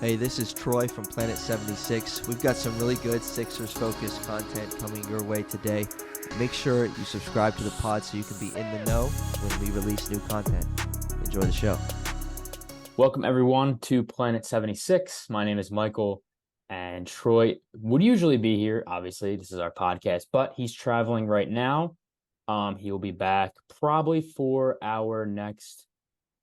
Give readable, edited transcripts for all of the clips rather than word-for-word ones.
Hey, this is Troy from Planet 76. We've got some really good Sixers-focused content coming your way today. Make sure you subscribe to the pod so you can be in the know when we release new content. Enjoy the show. Welcome, everyone, to Planet 76. My name is Michael, and Troy would usually be here. Obviously, this is our podcast, but he's traveling right now. He will be back probably for our next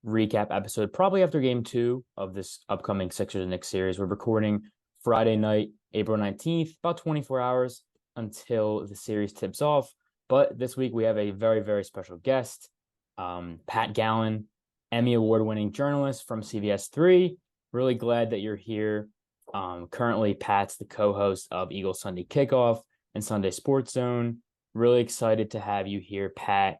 recap episode, probably after game 2 of this upcoming Sixers and Knicks series. We're recording Friday night, April 19th, about 24 hours until the series tips off. But this week we have a very, very special guest, Pat Gallen, Emmy award-winning journalist from CBS 3. Really glad that you're here. Currently, Pat's the co-host of Eagles Sunday Kickoff and Sunday Sports Zone. Really excited to have you here, Pat.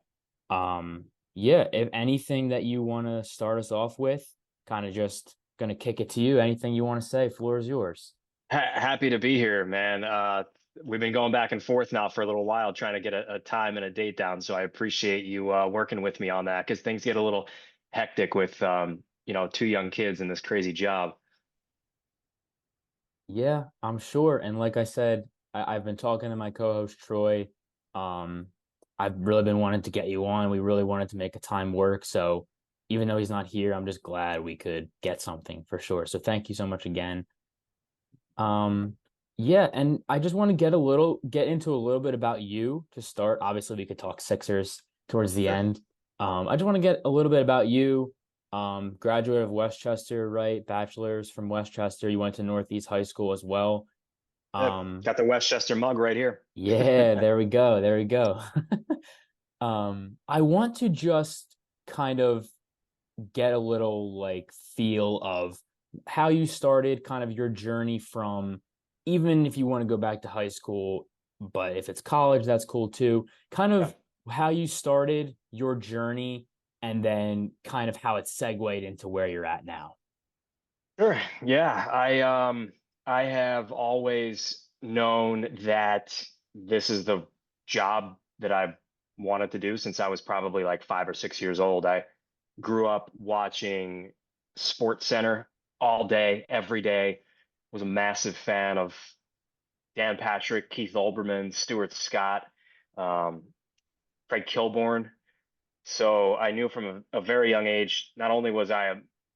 If anything that you want to start us off with, kind of just going to kick it to you. Anything you want to say, floor is yours. Happy to be here, man. We've been going back and forth now for a little while trying to get a time and a date down. So I appreciate you working with me on that because things get a little hectic with two young kids and this crazy job. Yeah, I'm sure. And like I said, I've been talking to my co-host Troy. Um, I've really been wanting to get you on. We really wanted to make a time work. So even though he's not here, I'm just glad we could get something for sure. So thank you so much again. Um, yeah, and I just want to get into a little bit about you to start. Obviously, we could talk Sixers towards the Sure. end. I just want to get a little bit about you. Graduate of Westchester, right? Bachelor's from Westchester. You went to Northeast High School as well. Yep. Um, Got the Westchester mug right here. yeah, there we go. There we go. I want to just kind of get a little like feel of how you started, kind of your journey from, even if you want to go back to high school, but if it's college, that's cool too. Kind Yeah. of how you started your journey and then kind of how it segued into where you're at now. Sure. Yeah. I have always known that this is the job that I wanted to do since I was probably like 5 or 6 years old. I grew up watching Sports Center all day, every day. Was a massive fan of Dan Patrick, Keith Olbermann, Stuart Scott, um, Fred Kilborn. So I knew from a very young age, not only was I a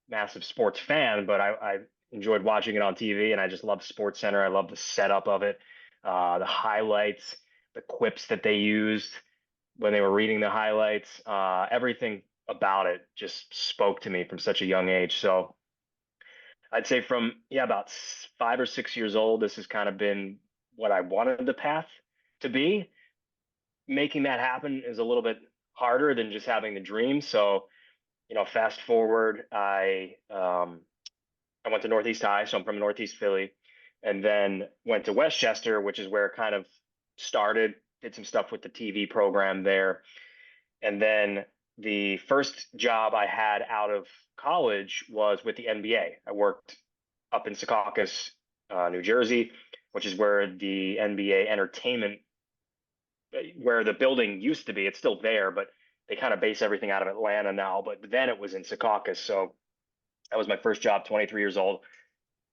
massive sports fan, but I enjoyed watching it on TV, and I just loved Sports Center. I loved the setup of it, the highlights, the quips that they used when they were reading the highlights. Everything about it just spoke to me from such a young age. So I'd say from, yeah, about 5 or 6 years old, this has kind of been what I wanted the path to be. Making that happen is a little bit harder than just having the dream. So, fast forward, I went to Northeast High, so I'm from Northeast Philly, and then went to Westchester, which is where it kind of started. Did some stuff with the TV program there, and then the first job I had out of college was with the NBA. I worked up in Secaucus, New Jersey, which is where the NBA entertainment, where the building used to be. It's still there, but they kind of base everything out of Atlanta now. But then it was in Secaucus. So that was my first job, 23 years old.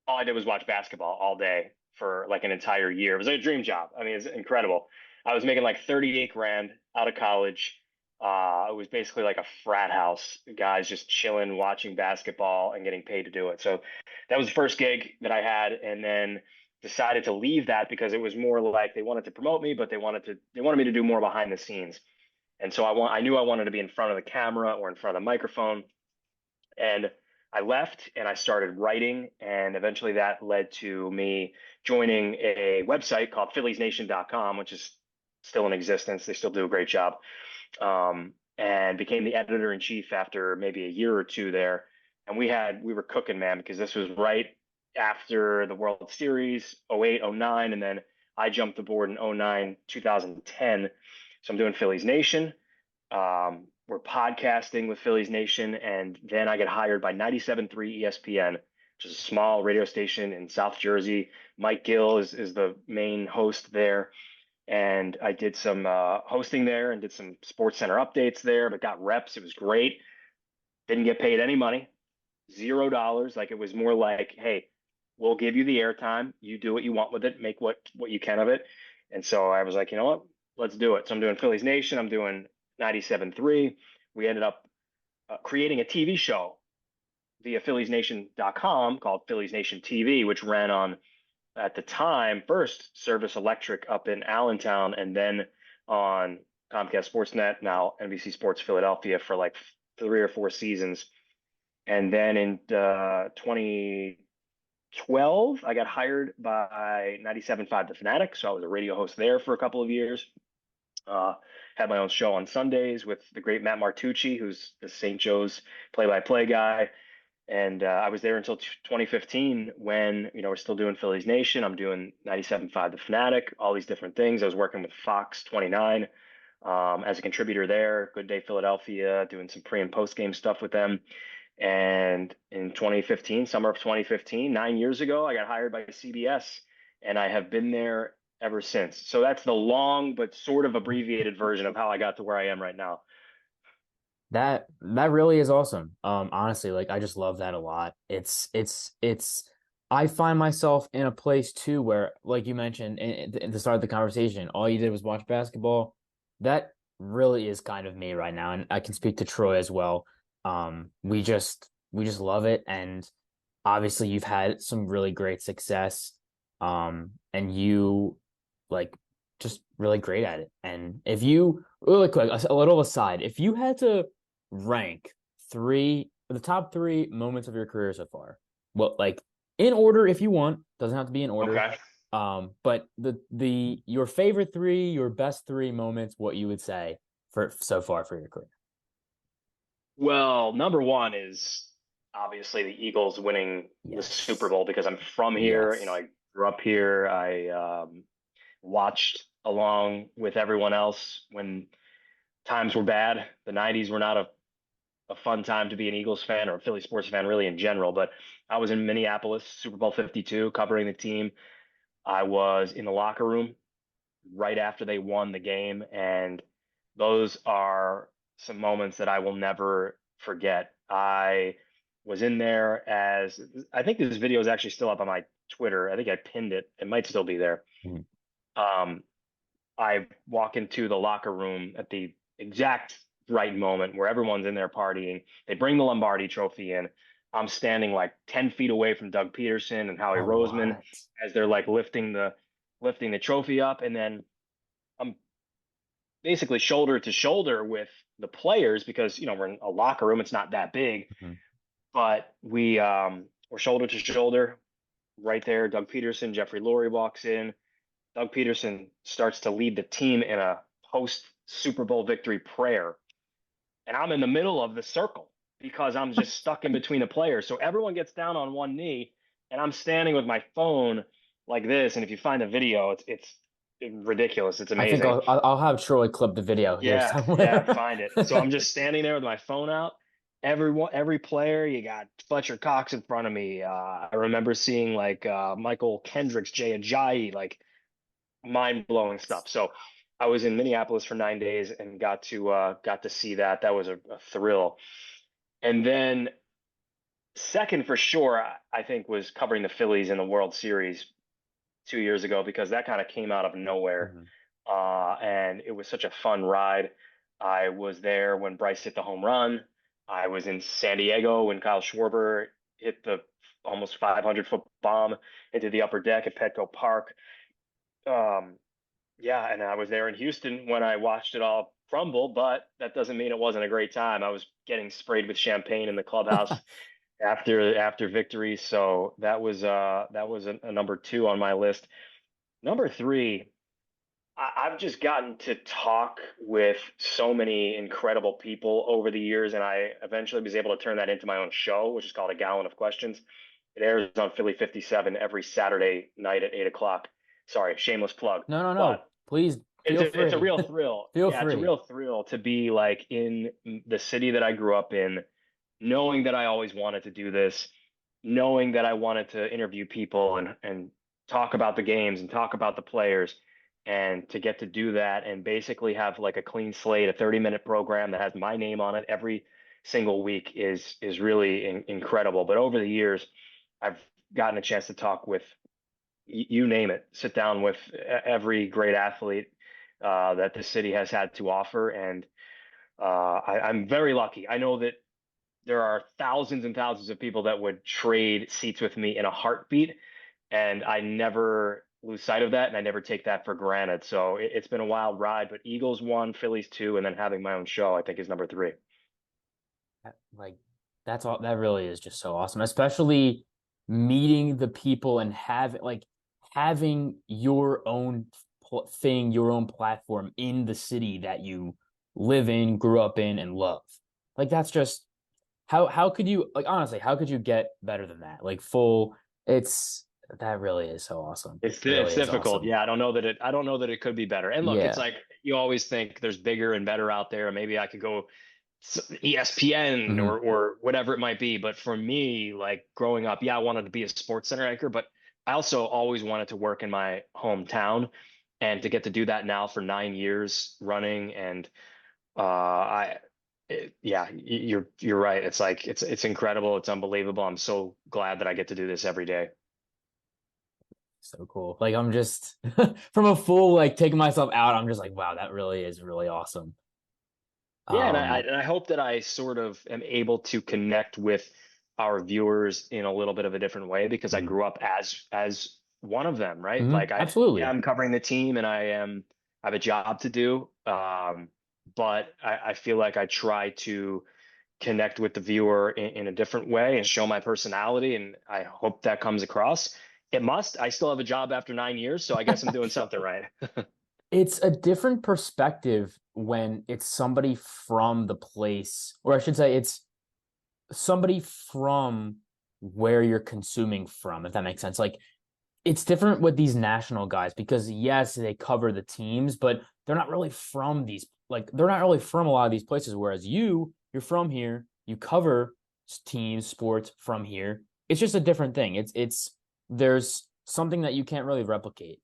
All I did was watch basketball all day for like an entire year. It was like a dream job. I mean, it's incredible. I was making like 38 grand out of college. It was basically like a frat house, guys just chilling, watching basketball and getting paid to do it. So that was the first gig that I had, and then decided to leave that because it was more like they wanted to promote me, but they wanted me to do more behind the scenes. And so I knew I wanted to be in front of the camera or in front of the microphone. And I left and I started writing, and eventually that led to me joining a website called philliesnation.com, which is still in existence. They still do a great job. And became the editor in chief after maybe a year or two there. And we were cooking, man, because this was right after the World Series, 08, 09, and then I jumped aboard in 09, 2010. So I'm doing Phillies Nation. We're podcasting with Phillies Nation, and then I get hired by 97.3 ESPN, which is a small radio station in South Jersey. Mike Gill is the main host there, and I did some hosting there and did some Sports Center updates there, but got reps. It was great. Didn't get paid any money, $0. Like, it was more like, hey, We'll give you the airtime. You do what you want with it. Make what you can of it. And so I was like, you know what? Let's do it. So I'm doing Phillies Nation. I'm doing 97.3. We ended up creating a TV show via PhilliesNation.com called Phillies Nation TV, which ran on, at the time, first Service Electric up in Allentown, and then on Comcast Sportsnet, now NBC Sports Philadelphia, for like 3 or 4 seasons. And then in 2012, I got hired by 97.5 The Fanatic. So I was a radio host there for a couple of years. Had my own show on Sundays with the great Matt Martucci, who's the St. Joe's play-by-play guy. And I was there until 2015 when, we're still doing Phillies Nation. I'm doing 97.5 The Fanatic, all these different things. I was working with Fox 29 as a contributor there, Good Day Philadelphia, doing some pre and post game stuff with them. And in 2015, summer of 2015, 9 years ago, I got hired by CBS, and I have been there ever since. So that's the long but sort of abbreviated version of how I got to where I am right now. That really is awesome. Honestly, like I just love that a lot. It's I find myself in a place too where, like you mentioned in the start of the conversation, all you did was watch basketball. That really is kind of me right now, and I can speak to Troy as well. We just love it, and obviously you've had some really great success, and you like just really great at it. And if you really quick, a little aside, if you had to rank the top 3 moments of your career so far, well, like in order if you want, doesn't have to be in order. Okay. But your favorite 3, your best 3 moments, what you would say for so far for your career. Well, number one is obviously the Eagles winning the Super Bowl, because I'm from here. Yes. I grew up here. I watched along with everyone else when times were bad. The 90s were not a fun time to be an Eagles fan or a Philly sports fan, really, in general. But I was in Minneapolis, Super Bowl 52, covering the team. I was in the locker room right after they won the game. And those are some moments that I will never forget. I was in there as, I think this video is actually still up on my Twitter. I think I pinned it. It might still be there. Mhm. I walk into the locker room at the exact right moment where everyone's in there partying. They bring the Lombardi trophy in. I'm standing like 10 feet away from Doug Peterson and Howie Oh, Roseman what? as they're like lifting the trophy up. And then I'm basically shoulder to shoulder with the players, because, we're in a locker room. It's not that big, Mhm. but we're shoulder to shoulder right there. Doug Peterson, Jeffrey Lurie walks in. Doug Peterson starts to lead the team in a post Super Bowl victory prayer. And I'm in the middle of the circle because I'm just stuck in between the players. So everyone gets down on one knee, and I'm standing with my phone like this. And if you find the video, it's ridiculous. It's I think amazing. I'll have Troy clip the video here Yeah, somewhere. find it. So I'm just standing there with my phone out. Every player, you got Fletcher Cox in front of me. I remember seeing like Michael Kendricks, Jay Ajayi, like mind-blowing stuff. So I was in Minneapolis for 9 days and got to see that. That was a thrill. And then second for sure, I think, was covering the Phillies in the World Series 2 years ago, because that kind of came out of nowhere. Mhm. And it was such a fun ride. I was there when Bryce hit the home run. I was in San Diego when Kyle Schwarber hit the almost 500-foot bomb into the upper deck at Petco Park. Yeah, and I was there in Houston when I watched it all crumble, but that doesn't mean it wasn't a great time. I was getting sprayed with champagne in the clubhouse after victory, so that was a number 2 on my list. Number 3, I've just gotten to talk with so many incredible people over the years, and I eventually was able to turn that into my own show, which is called A Gallon of Questions. It airs on Philly 57 every Saturday night at 8 o'clock. Sorry, shameless plug. No. But Please it's feel it's a free. real thrill. Feel Yeah, it's a free. real thrill to be like in the city that I grew up in, knowing that I always wanted to do this, knowing that I wanted to interview people and talk about the games and talk about the players, and to get to do that and basically have like a clean slate, a 30-minute program that has my name on it every single week is really incredible. But over the years, I've gotten a chance to talk with you name it, sit down with every great athlete that the city has had to offer, and I'm very lucky. I know that there are thousands and thousands of people that would trade seats with me in a heartbeat, and I never lose sight of that, and I never take that for granted. So it's been a wild ride, but Eagles 1, Phillies 2, and then having my own show, I think, is number 3. Like that's all that really is just so awesome, especially meeting the people and having your own thing, your own platform in the city that you live in, grew up in, and love. Like that's just how could you like honestly, how could you get better than that? Like full it's that really is so awesome. It It's really is difficult. awesome. Yeah, I don't know that it could be better. And look, it's Yeah. like you always think there's bigger and better out there. Maybe I could go ESPN Hmm. or whatever it might be. But for me, like growing up, yeah, I wanted to be a sports center anchor, but I also always wanted to work in my hometown, and to get to do that now for 9 years running. And yeah, you're right. It's like it's incredible. It's unbelievable. I'm so glad that I get to do this every day. So cool. Like I'm just from a full like taking myself out, I'm just like, wow, that really is really awesome. Yeah, and Um, I hope that I sort of am able to connect with our viewers in a little bit of a different way, because I mhm, grew up as one of them, right? mhm, Like yeah, absolutely. I'm covering the team, and I have a job to do. But I feel like I try to connect with the viewer in a different way and show my personality, and I hope that comes across. It must. I still have a job after 9 years, so I guess I'm doing something right. It's a different perspective when it's somebody from the place, or I should say, it's somebody from where you're consuming from, if that makes sense. Like it's different with these national guys because yes, they cover the teams, but they're not really from these they're not really from a lot of these places. Whereas you're from here, you cover teams, sports from here. It's just a different thing. It's there's something that you can't really replicate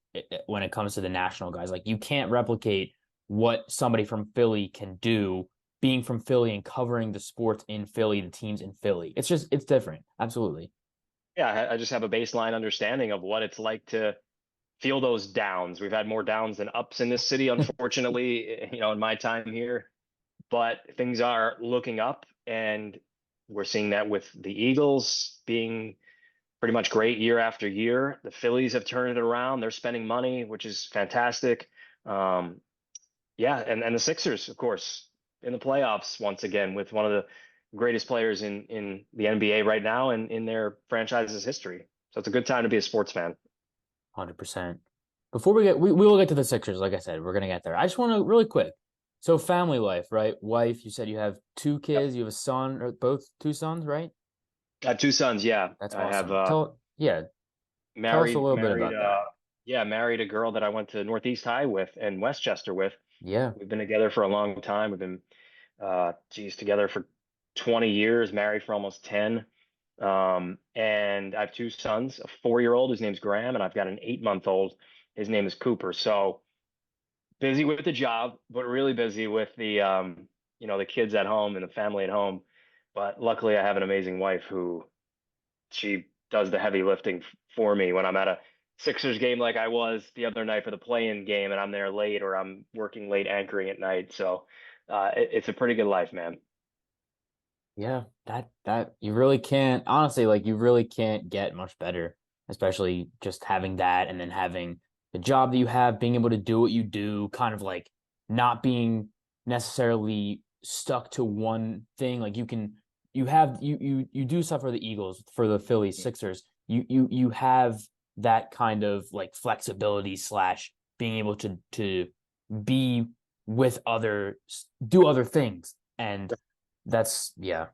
when it comes to the national guys. Like you can't replicate what somebody from Philly can do being from Philly and covering the sports in Philly, the teams in Philly. It's different. Absolutely. Yeah, I just have a baseline understanding of what it's like to feel those downs. We've had more downs than ups in this city, unfortunately, in my time here. But things are looking up, and we're seeing that with the Eagles being pretty much great year after year. The Phillies have turned it around. They're spending money, which is fantastic. Um, yeah, and the Sixers, of course, in the playoffs once again with one of the greatest players in the NBA right now and in their franchise's history. So it's a good time to be a sports fan. 100%. Before we will get to the Sixers, like I said, we're gonna get there. I just want to really quick. So family life, right? Wife, you said you have two Yep. kids, you have a son, or both two sons, right? I have 2 sons. Yeah, That's I have awesome. Tell us a little bit married about that. yeah, married a girl that I went to Northeast High with and Westchester with. Yeah. We've been together for a long time. We've been together for 20 years, married for almost 10. And I have 2 sons, a 4-year-old, his name's Graham, and I've got an 8-month-old, his name is Cooper. So busy with the job, but really busy with the kids at home and the family at home. But luckily I have an amazing wife who she does the heavy lifting for me when I'm at a Sixers game like I was the other night for the play-in game, and I'm there late or I'm working late anchoring at night. So it's a pretty good life, man. Yeah, that you really can't honestly like you really can't get much better, especially just having that and then having the job that you have, being able to do what you do, kind of like not being necessarily stuck to one thing. Like you do stuff for the Eagles, for the Phillies, Sixers. You have that kind of like flexibility slash being able to be with do other things and that's yeah,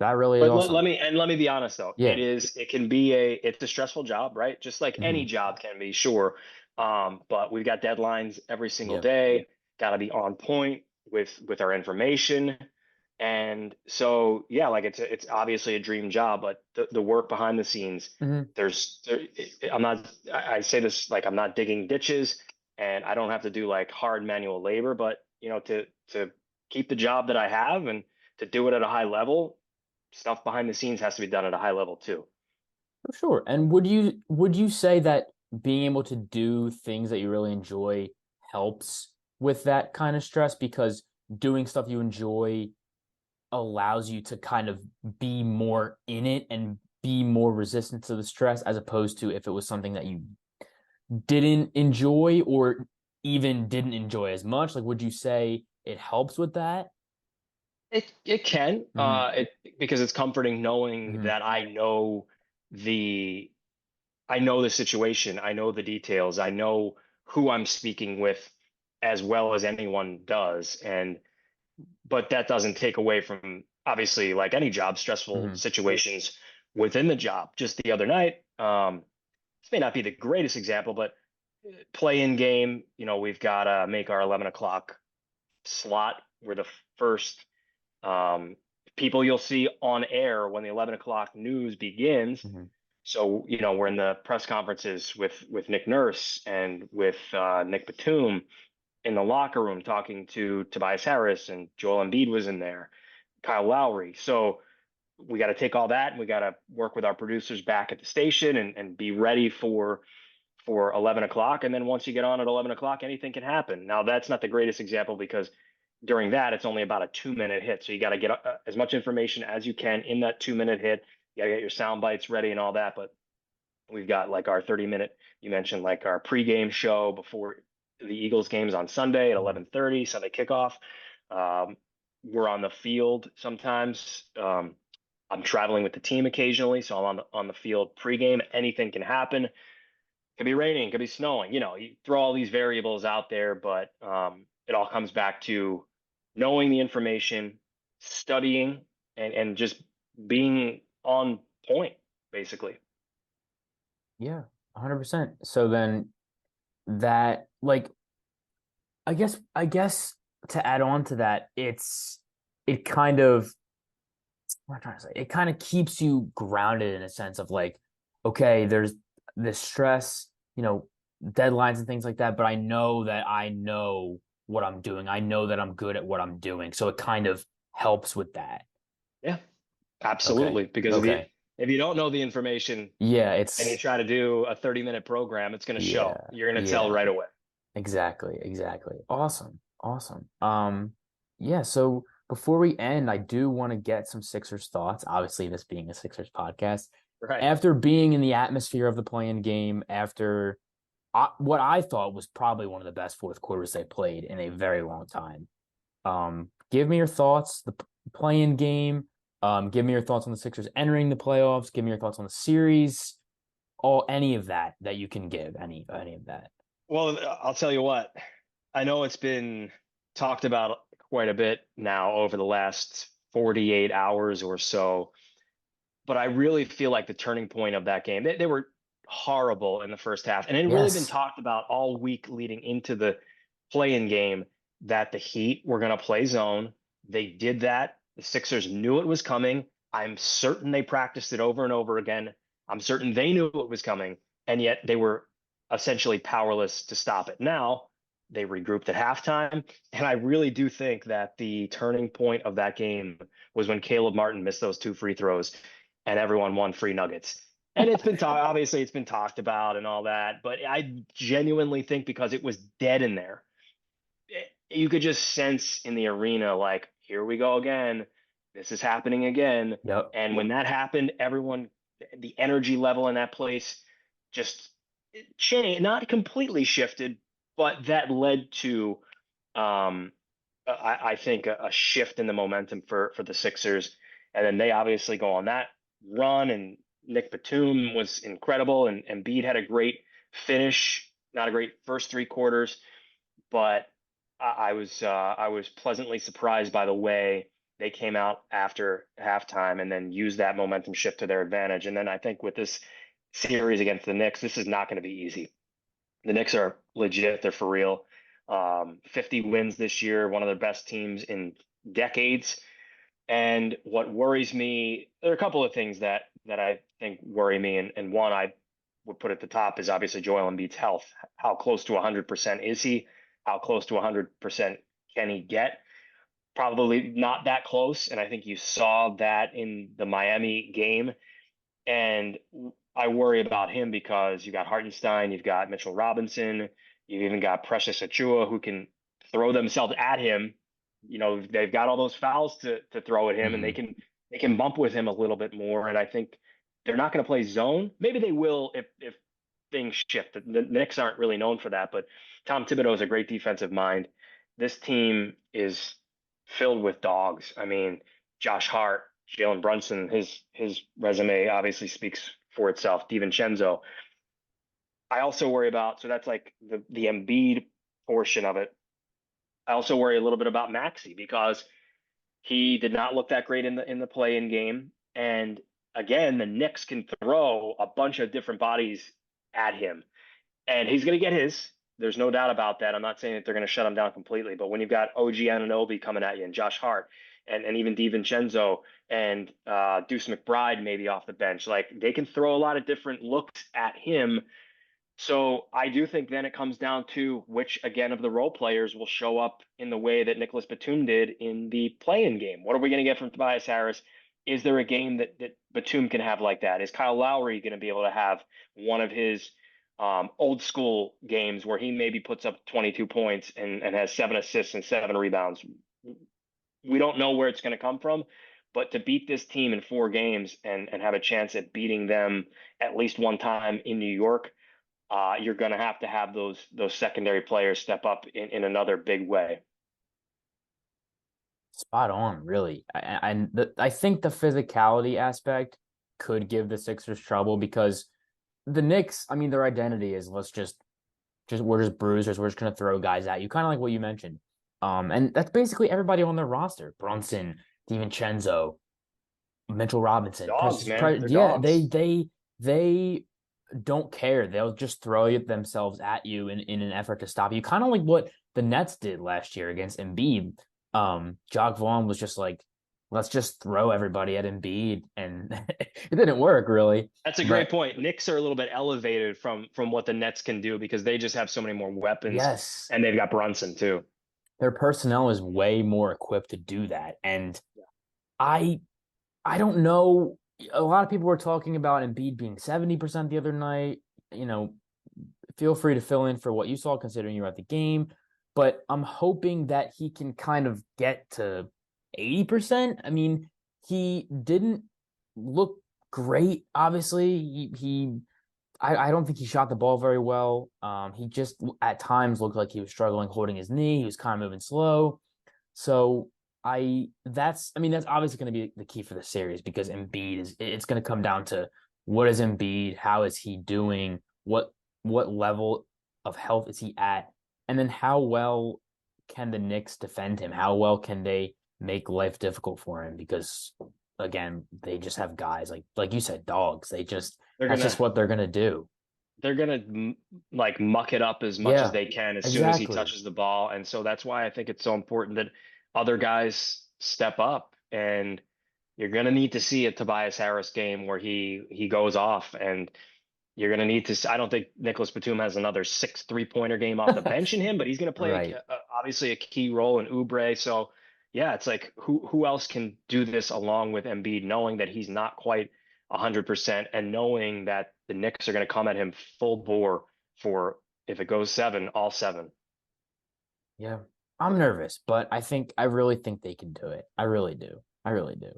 that really is But awesome. let me be honest though. Yeah. It's a stressful job, right? Just like any Hmm. job can be, sure. But we've got deadlines every single Yeah. day. Got to be on point with our information. And so yeah, like it's obviously a dream job, but the work behind the scenes, Hmm. I'm not I say this like I'm not digging ditches, and I don't have to do like hard manual labor, but to keep the job that I have and to do it at a high level, stuff behind the scenes has to be done at a high level too. For sure. And would you say that being able to do things that you really enjoy helps with that kind of stress? Because doing stuff you enjoy allows you to kind of be more in it and be more resistant to the stress, as opposed to if it was something that you didn't enjoy or even didn't enjoy as much. Like, would you say it helps with that? It can, Hmm. because it's comforting knowing Hmm. that the I know the situation, I know the details, I know who I'm speaking with as well as anyone does. And but that doesn't take away from, obviously, like any job, stressful Hmm. situations within the job. Just the other night, this may not be the greatest example, but play in game, we've got to make our 11 o'clock slot. We're the first um, people you'll see on air when the 11 o'clock news begins. Hmm. So, we're in the press conferences with Nick Nurse and with Nick Batum in the locker room talking to Tobias Harris, and Joel Embiid was in there, Kyle Lowry. So we got to take all that and we got to work with our producers back at the station and be ready for 11 o'clock. And then once you get on at 11 o'clock, anything can happen. Now, that's not the greatest example because during that, it's only about a 2 minute hit. So you got to get as much information as you can in that 2 minute hit. You got to get your sound bites ready and all that. But we've got like our 30 minute, you mentioned like our pregame show before the Eagles games on Sunday at Hmm. 11:30, Sunday kickoff. Um, we're on the field sometimes. I'm traveling with the team occasionally, so I'm on the field pregame. Anything can happen. Could be raining, could be snowing. You throw all these variables out there, but it all comes back to knowing the information, studying, and just being on point, basically. Yeah, 100%. So then that, like, I guess to add on to that, it kind of, what am I trying to say? It kind of keeps you grounded in a sense of like, okay, there's this stress, deadlines and things like that, but I know what I'm doing. I know that I'm good at what I'm doing. So it kind of helps with that. Yeah, Okay. absolutely. Because Okay. if you don't know the information Yeah, and you try to do a 30-minute program, it's going to yeah, show. You're going to tell yeah. right away. Exactly, exactly. Awesome, awesome. Yeah, so before we end, I do want to get some Sixers thoughts. Obviously, this being a Sixers podcast. Right. After being in the atmosphere of the playing game, after what I thought was probably one of the best fourth quarters they played in a very long time. Give me your thoughts, the playing game. Give me your thoughts on the Sixers entering the playoffs. Give me your thoughts on the series. All any of that you can give, any of that. Well, I'll tell you what. I know it's been talked about quite a bit now over the last 48 hours or so, but I really feel like the turning point of that game, they were horrible in the first half. And it had really been Yes. talked about all week leading into the play-in game that the Heat were going to play zone. They did that. The Sixers knew it was coming. I'm certain they practiced it over and over again. I'm certain they knew it was coming, and yet they were essentially powerless to stop it. Now, they regrouped at halftime, and I really do think that the turning point of that game was when Caleb Martin missed those two free throws and everyone won free nuggets. And obviously it's been talked about and all that, but I genuinely think because it was dead in there, you could just sense in the arena like, here we go again. This is happening again. Yep. And when that happened, the energy level in that place just changed, not completely shifted, but that led to um, I think a shift in the momentum for the Sixers. And then they obviously go on that run, and Nick Batum was incredible, and Embiid had a great finish, not a great first three quarters, but I was pleasantly surprised by the way they came out after halftime and then used that momentum shift to their advantage. And then I think with this series against the Knicks, this is not going to be easy. The Knicks are legit. They're for real. 50 wins this year, one of the best teams in decades. And what worries me, there are a couple of things that I think worry me, and one I would put at the top is obviously Joel Embiid's health. How close to 100% is he? How close to 100% can he get? Probably not that close, and I think you saw that in the Miami game. And I worry about him because you got Hartenstein, you've got Mitchell Robinson, you've even got Precious Achua who can throw themselves at him. They've got all those fouls to throw at him, and Hmm. they can bump with him a little bit more. And I think they're not going to play zone. Maybe they will if things shift. The Knicks aren't really known for that, but Tom Thibodeau is a great defensive mind. This team is filled with dogs. I mean, Josh Hart, Jalen Brunson, his resume obviously speaks for itself. DiVincenzo. I also worry about, so that's like the Embiid portion of it. I also worry a little bit about Maxey because he did not look that great in the play-in game. And again, the Knicks can throw a bunch of different bodies at him, and he's going to get his. There's no doubt about that. I'm not saying that they're going to shut him down completely, but when you've got OG Anunoby coming at you and Josh Hart and even DiVincenzo and Deuce McBride maybe off the bench, like they can throw a lot of different looks at him. So I do think then it comes down to which, again, of the role players will show up in the way that Nicholas Batum did in the play-in game. What are we going to get from Tobias Harris? Is there a game that Batum can have like that? Is Kyle Lowry going to be able to have one of his old school games where he maybe puts up 22 points and has 7 assists and 7 rebounds? We don't know where it's going to come from, but to beat this team in 4 games and have a chance at beating them at least one time in New York, you're going to have those secondary players step up in another big way. Spot on, really. I think the physicality aspect could give the Sixers trouble because the Knicks, I mean, their identity is let's just we're just bruisers. We're just gonna throw guys at you, kind of like what you mentioned. And that's basically everybody on their roster: Brunson, DiVincenzo, Mitchell Robinson, Dogs, man, they're Yeah, dogs. they don't care. They'll just throw themselves at you in an effort to stop you. Kind of like what the Nets did last year against Embiid. Jacques Vaughn was just like, let's just throw everybody at Embiid, and it didn't work really. That's a great But point. Knicks are a little bit elevated from what the Nets can do because they just have so many more weapons, yes, and they've got Brunson too. their personnel is way more equipped to do that. And I I don't know. A lot of people were talking about Embiid being 70% the other night. You know, feel free to fill in for what you saw, considering you were at the game. But I'm hoping that he can kind of get to 80%. I mean, he didn't look great, obviously. I don't think he shot the ball very well. He just at times looked like he was struggling holding his knee. He was kind of moving slow. So I mean that's obviously going to be the key for the series because Embiid is it's going to come down to what is Embiid, how is he doing, what level of health is he at, and then how well can the Knicks defend him? How well can they make life difficult for him? Because again, they just have guys like you said, dogs. They're That's gonna just what they're gonna do. they're gonna like muck it up as much as Yeah, they can as soon as he exactly. touches the ball, and so that's why I think it's so important that other guys step up. And you're gonna need to see a Tobias Harris game where he goes off, and you're gonna need to. I don't think Nicholas Batum has another 6 3-pointer game off the bench in him, but he's gonna play Right. obviously a key role in Oubre. So yeah, it's like who else can do this along with Embiid, knowing that he's not quite 100%, and knowing that the Knicks are gonna come at him full bore for if it goes 7, all 7. Yeah. I'm nervous, but I really think they can do it. I really do. I really do.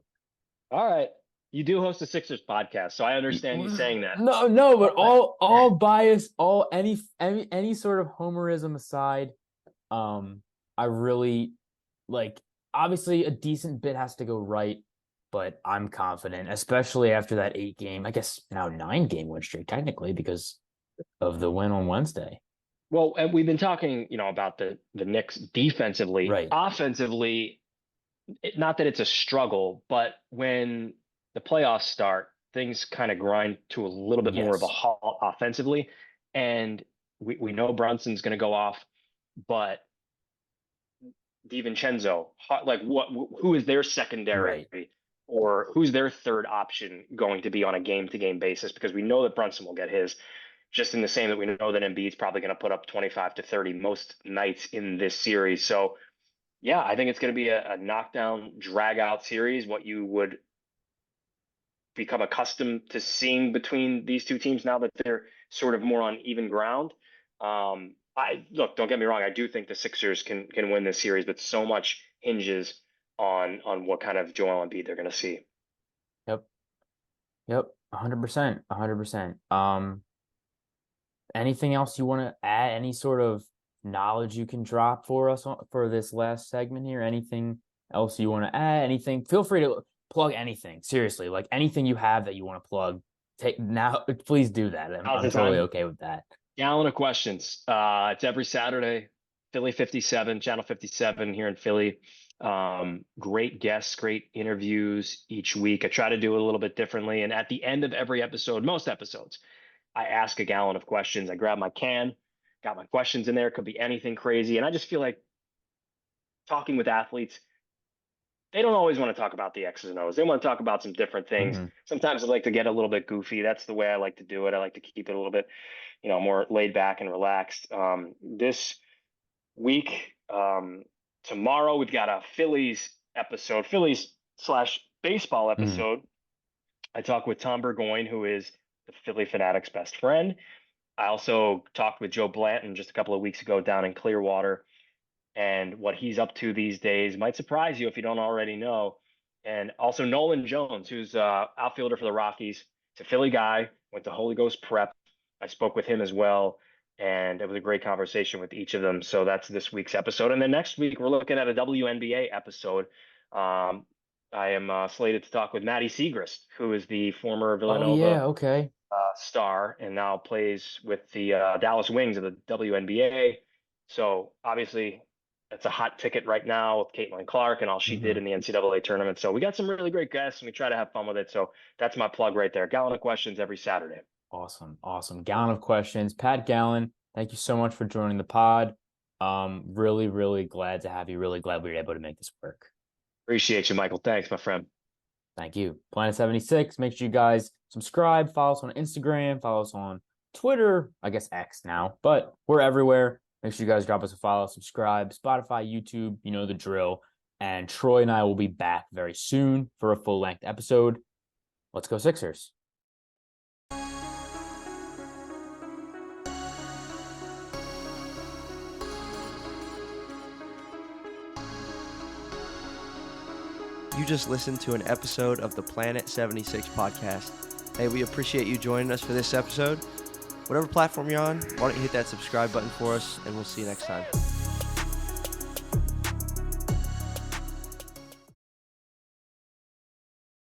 All right, you do host a Sixers podcast, so I understand you saying that. No, no, but All right. all bias, all any sort of homerism aside, I really like obviously a decent bit has to go right, but I'm confident, especially after that 8 game, I guess now 9 game win streak technically because of the win on Wednesday. Well, and we've been talking, about the Knicks defensively. Right. Offensively, not that it's a struggle, but when the playoffs start, things kind of grind to a little bit more of a Yes. halt offensively. And we know Brunson's going to go off, but DiVincenzo, like who is their secondary Right. or who's their third option going to be on a game to game basis? Because we know that Brunson will get his, just in the same that we know that Embiid's probably going to put up 25 to 30 most nights in this series. So yeah, I think it's going to be a knockdown, drag out series. What you would become accustomed to seeing between these two teams now that they're sort of more on even ground. Don't get me wrong. I do think the Sixers can win this series, but so much hinges on what kind of Joel Embiid they're going to see. Yep. 100%. 100%. Anything else you want to add? Any sort of knowledge you can drop for us for this last segment here? Anything else you want to add? Anything? Feel free to plug anything. Seriously, like anything you have that you want to plug. Take now. Please do that. I'm totally okay with that. Gallen of questions. It's every Saturday. Philly 57, Channel 57 here in Philly. Great guests, great interviews each week. I try to do it a little bit differently. And at the end of every episode, most episodes, I ask a gallon of questions. I grab my can, got my questions in there. It could be anything crazy. And I just feel like talking with athletes, they don't always want to talk about the X's and O's. They want to talk about some different things. Mm-hmm. Sometimes I like to get a little bit goofy. That's the way I like to do it. I like to keep it a little bit, more laid back and relaxed. This week, tomorrow, we've got a Phillies episode, Phillies/baseball episode. I talk with Tom Burgoyne, who is the Philly Fanatics' best friend. I also talked with Joe Blanton just a couple of weeks ago down in Clearwater, and what he's up to these days might surprise you if you don't already know. And also Nolan Jones, who's outfielder for the Rockies. It's a Philly guy, went to Holy Ghost Prep. I spoke with him as well, and it was a great conversation with each of them. So that's this week's episode. And then next week, we're looking at a WNBA episode. I am slated to talk with Maddie Siegrist, who is the former Villanova star and now plays with the Dallas Wings of the WNBA. So obviously, that's a hot ticket right now with Caitlin Clark and all she did in the NCAA tournament. So we got some really great guests, and we try to have fun with it. So that's my plug right there. Gallon of questions every Saturday. Awesome. Gallon of questions. Pat Gallen, thank you so much for joining the pod. Really, really glad to have you. Really glad we were able to make this work. Appreciate you, Michael. Thanks, my friend. Thank you. Planet 76. Make sure you guys subscribe, follow us on Instagram, follow us on Twitter, I guess X now, but we're everywhere. Make sure you guys drop us a follow, subscribe, Spotify, YouTube, you know the drill. And Troy and I will be back very soon for a full-length episode. Let's go Sixers. You just listened to an episode of the Planet 76 podcast. Hey, we appreciate you joining us for this episode. Whatever platform you're on, why don't you hit that subscribe button for us, and we'll see you next time.